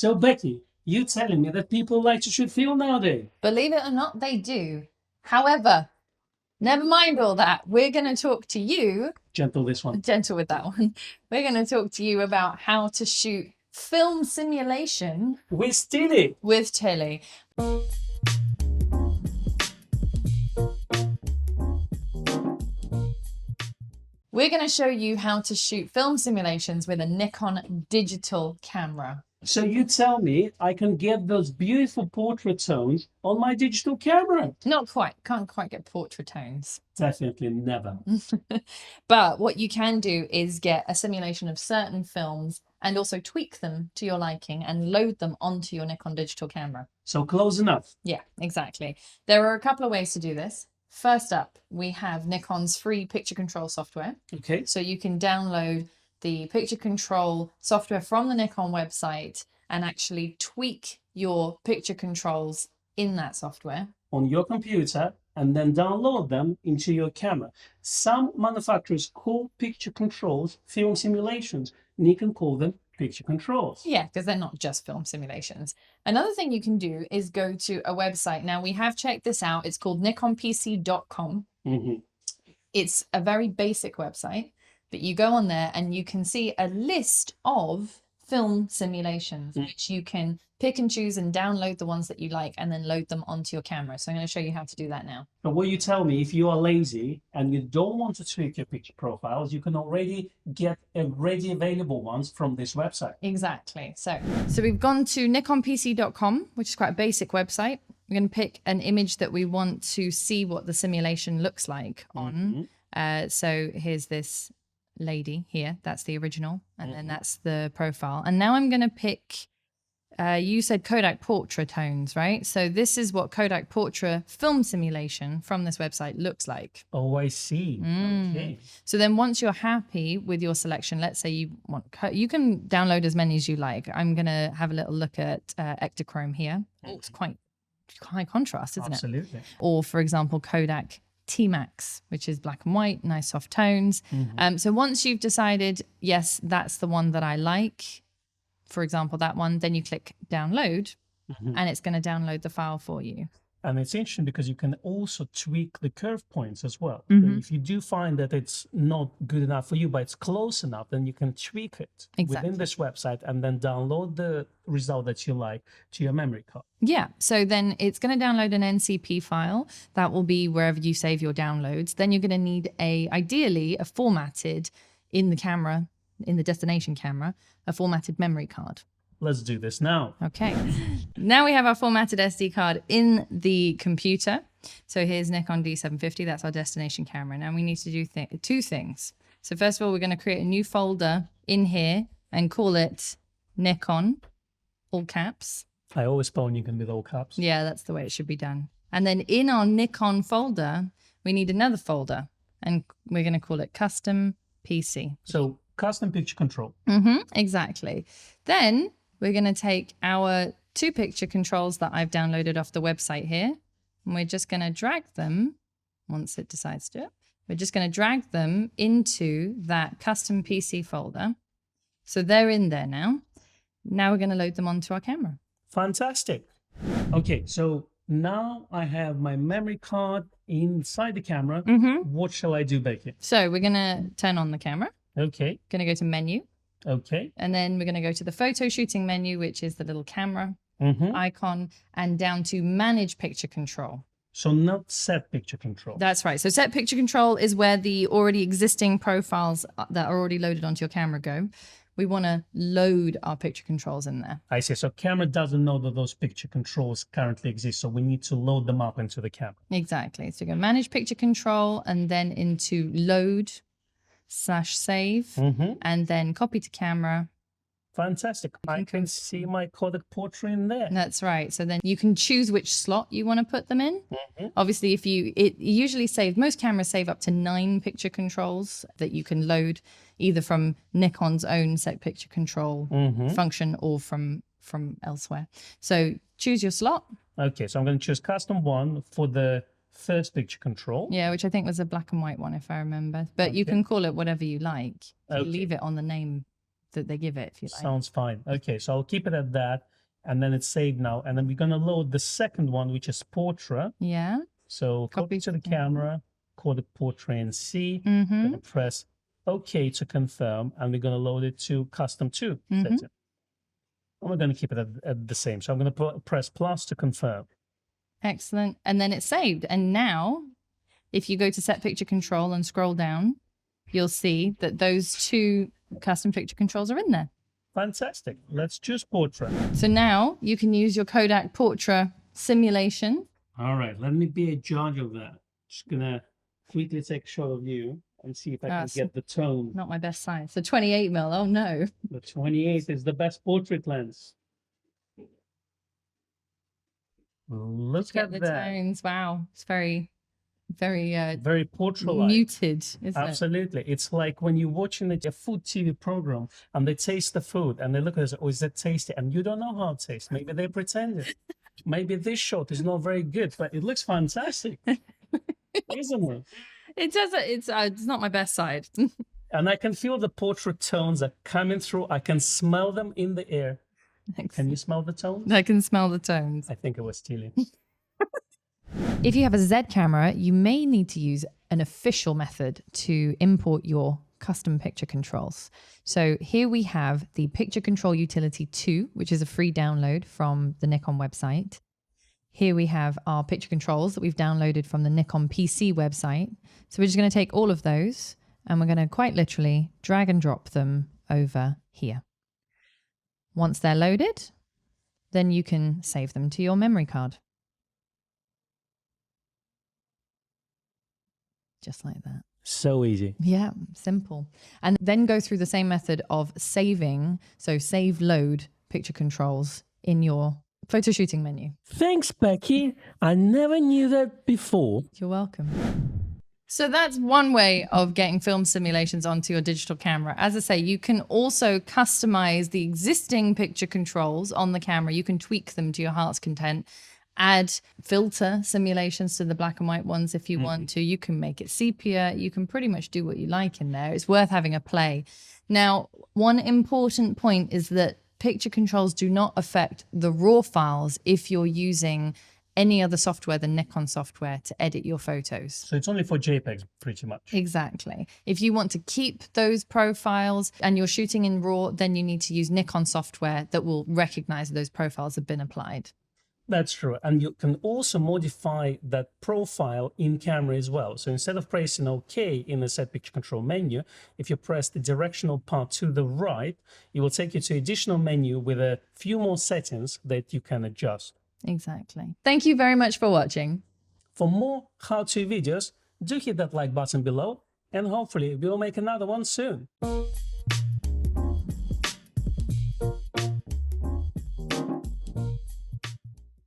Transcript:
So, Becky, you telling me that people like to shoot film nowadays? Believe it or not, they do. However, never mind all that. We're going to talk to you, Gentle this one. gentle with that one. We're going to talk to you about how to shoot film simulation With Tilly. with Tilly. We're going to show you how to shoot film simulations with a Nikon digital camera. So you tell me I can get those beautiful portrait tones on my digital camera? Not quite, can't quite get portrait tones. Definitely never. But what you can do is get a simulation of certain films and also tweak them to your liking and load them onto your Nikon digital camera. So close enough. Yeah, exactly. There are a couple of ways to do this. First up, we have Nikon's free picture control software. Okay. So you can download the picture control software from the Nikon website and actually tweak your picture controls in that software. On your computer and then download them into your camera. Some manufacturers call picture controls film simulations. Nikon call them picture controls. Yeah, because they're not just film simulations. Another thing you can do is go to a website. Now, we have checked this out. It's called nikonpc.com. Mm-hmm. It's a very basic website, but you go on there and you can see a list of film simulations, which you can pick and choose and download the ones that you like and then load them onto your camera. So I'm going to show you how to do that now. But what you tell me, if you are lazy and you don't want to tweak your picture profiles, you can already get already available ones from this website. Exactly. So we've gone to nikonpc.com, which is quite a basic website. We're going to pick an image that we want to see what the simulation looks like on. So here's this lady here. That's the original. And then that's the profile. And now I'm going to pick, you said Kodak Portrait tones, right? So this is what Kodak Portrait film simulation from this website looks like. Oh, I see. Okay. So then once you're happy with your selection, let's say you want, you can download as many as you like. I'm going to have a little look at Ektachrome here. Oh, it's quite high contrast, isn't it? Absolutely. Or for example, Kodak T-Max, which is black and white, nice soft tones. So once you've decided, yes, that's the one that I like, for example, that one, then you click download and it's going to download the file for you. And it's interesting because you can also tweak the curve points as well. If you do find that it's not good enough for you, but it's close enough, then you can tweak it within this website and then download the result that you like to your memory card. Yeah, so then it's going to download an NCP file. That will be wherever you save your downloads. Then you're going to need ideally a formatted in the camera, in the destination camera, a formatted memory card. Let's do this now. Okay, now we have our formatted SD card in the computer. So here's Nikon D750, that's our destination camera. Now we need to do two things. So first of all, we're going to create a new folder in here and call it Nikon, all caps. I always spell Nikon with all caps. Yeah, that's the way it should be done. And then in our Nikon folder, we need another folder and we're going to call it Custom PC. So custom picture control. Exactly. Then we're going to take our two picture controls that I've downloaded off the website here, and we're just going to drag them, once it decides to, we're just going to drag them into that custom PC folder. So they're in there now. Now we're going to load them onto our camera. Fantastic. Okay, so now I have my memory card inside the camera. What shall I do, Becky? So we're going to turn on the camera. Okay. Going to go to menu. Okay. And then we're going to go to the photo shooting menu, which is the little camera icon, and down to manage picture control. So not set picture control. That's right. So set picture control is where the already existing profiles that are already loaded onto your camera go. We want to load our picture controls in there. I see. So camera doesn't know that those picture controls currently exist. So we need to load them up into the camera. Exactly. So go manage picture control and then into load/save and then copy to camera. Fantastic. I can see my Kodak Portrait in there. That's right. So then you can choose which slot you want to put them in. Obviously, it usually saves, most cameras save up to 9 picture controls that you can load either from Nikon's own set picture control function or from elsewhere. So choose your slot. Okay, so I'm going to choose custom one for the first picture control. Yeah, which I think was a black and white one, if I remember. But you can call it whatever you like. You leave it on the name that they give it, if you like. Sounds fine. Okay, so I'll keep it at that. And then it's saved now. And then we're going to load the second one, which is portrait. Yeah. So copy to the camera, call it portrait and C. Gonna press OK to confirm, and we're going to load it to custom 2 setting. And we're going to keep it at the same. So I'm going to press plus to confirm. Excellent. And then it's saved. And now, if you go to set picture control and scroll down, you'll see that those 2 custom picture controls are in there. Fantastic. Let's choose portrait. So now you can use your Kodak portrait simulation. All right, let me be a judge of that. Just gonna quickly take a shot of you and see if I can get the tone. Not my best size. So 28mm. Oh no. The 28 is the best portrait lens. Look at the that. tones. Wow, it's very portrait-like. muted, isn't Absolutely. It's like when you're watching a food TV program and they taste the food and they look at it, oh, is that tasty? And you don't know how it tastes. Maybe they pretended. Maybe this shot is not very good, but it looks fantastic, isn't it? It does. It's not my best side. And I can feel the portrait tones are coming through. I can smell them in the air. Excellent. Can you smell the tones? I can smell the tones. I think it was stealing. If you have a Z camera, you may need to use an official method to import your custom picture controls. So here we have the Picture Control Utility 2, which is a free download from the Nikon website. Here we have our picture controls that we've downloaded from the Nikon PC website. So we're just going to take all of those and we're going to quite literally drag and drop them over here. Once they're loaded, then you can save them to your memory card. Just like that. So easy. Yeah, simple. And then go through the same method of saving. So save load picture controls in your photo shooting menu. Thanks, Becky. I never knew that before. You're welcome. So that's one way of getting film simulations onto your digital camera. As I say, you can also customize the existing picture controls on the camera. You can tweak them to your heart's content. Add filter simulations to the black and white ones if you want to. You can make it sepia. You can pretty much do what you like in there. It's worth having a play. Now, one important point is that picture controls do not affect the raw files if you're using any other software than Nikon software to edit your photos. So it's only for JPEGs, pretty much. Exactly. If you want to keep those profiles and you're shooting in RAW, then you need to use Nikon software that will recognize those profiles have been applied. That's true. And you can also modify that profile in camera as well. So instead of pressing OK in the set picture control menu, if you press the directional part to the right, it will take you to additional menu with a few more settings that you can adjust. Exactly. Thank you very much for watching. For more how-to videos, do hit that like button below, and hopefully we'll make another one soon.